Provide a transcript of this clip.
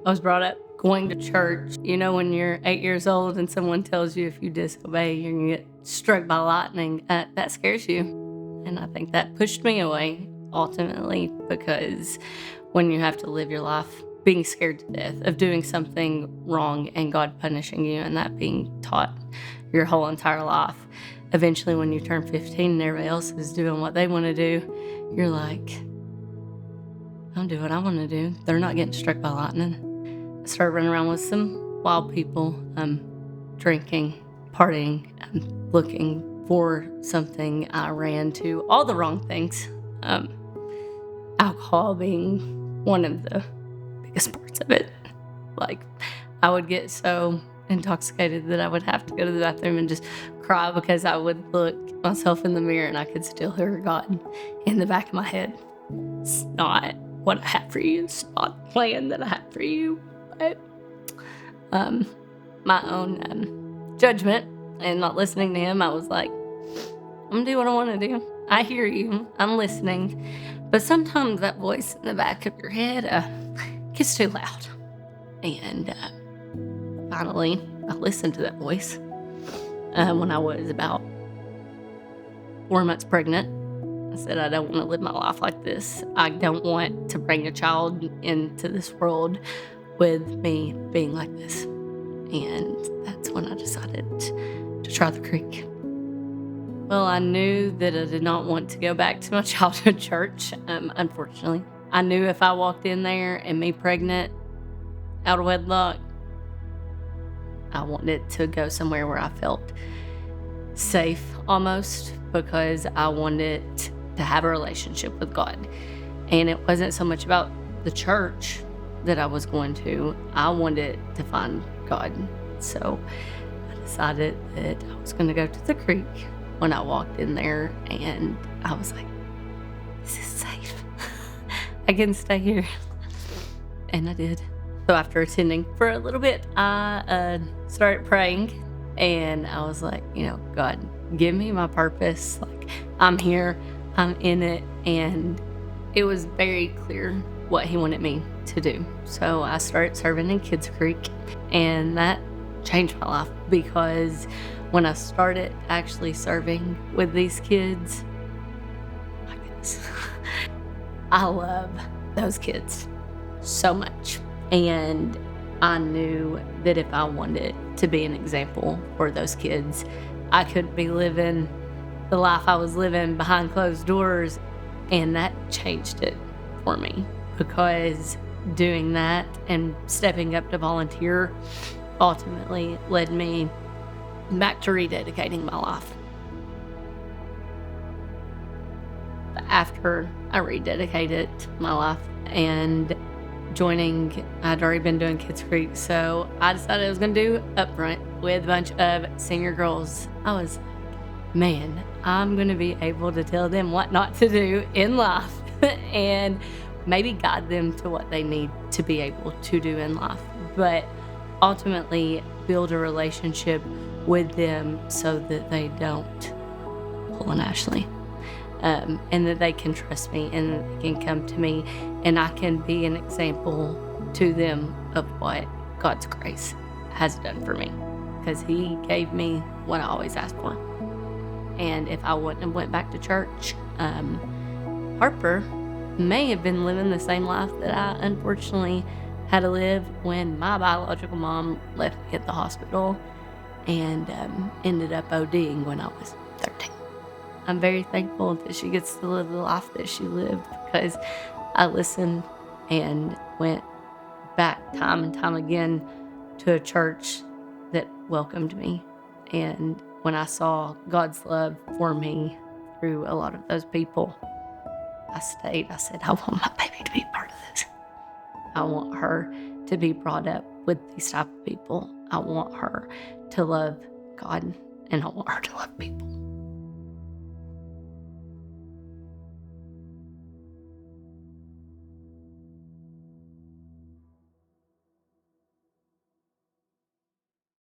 I was brought up going to church. You know, when you're 8 years old and someone tells you if you disobey, you're going to get struck by lightning, that scares you. And I think that pushed me away ultimately, because when you have to live your life being scared to death of doing something wrong and God punishing you, and that being taught your whole entire life, eventually when you turn 15 and everybody else is doing what they want to do, you're like, I'll do what I want to do. They're not getting struck by lightning. I started running around with some wild people, drinking, partying, looking for something. I ran to all the wrong things. Alcohol being one of the biggest parts of it. Like, I would get so intoxicated that I would have to go to the bathroom and just cry, because I would look myself in the mirror and I could still hear God in the back of my head. It's not what I have for you. It's not the plan that I have for you. But my own judgment and not listening to him, I was like, I'm going to do what I want to do. I hear you. I'm listening. But sometimes that voice in the back of your head gets too loud. And finally, I listened to that voice when I was about 4 months pregnant. I said, I don't want to live my life like this. I don't want to bring a child into this world with me being like this. And that's when I decided to try the creek. Well, I knew that I did not want to go back to my childhood church, unfortunately. I knew if I walked in there and me pregnant, out of wedlock, I wanted to go somewhere where I felt safe almost, because I wanted to have a relationship with God. And it wasn't so much about the church that I was going to. I wanted to find God. So I decided that I was going to go to the creek when I walked in there, and I was like, this is safe. I can stay here. And I did. So after attending for a little bit, I started praying, and I was like, God, give me my purpose. Like, I'm here, I'm in it, and it was very clear what he wanted me to do. So I started serving in Kids Creek, and that changed my life, because when I started actually serving with these kids, my goodness, I love those kids so much. And I knew that if I wanted to be an example for those kids, I couldn't be living the life I was living behind closed doors. And that changed it for me, because doing that and stepping up to volunteer ultimately led me back to rededicating my life. After I rededicated my life and joining, I'd already been doing Kids Creek, so I decided I was going to do Upfront with a bunch of senior girls. I was, man, I'm going to be able to tell them what not to do in life and maybe guide them to what they need to be able to do in life, but ultimately build a relationship with them so that they don't pull an Ashley. And that they can trust me, and that they can come to me, and I can be an example to them of what God's grace has done for me, because he gave me what I always asked for. And if I wouldn't have went back to church, Harper may have been living the same life that I unfortunately had to live when my biological mom left me at the hospital and ended up ODing when I was 13. I'm very thankful that she gets to live the life that she lived, because I listened and went back time and time again to a church that welcomed me. And when I saw God's love for me through a lot of those people, I stayed. I said, I want my baby to be part of this. I want her to be brought up with these type of people. I want her to love God, and I want her to love people.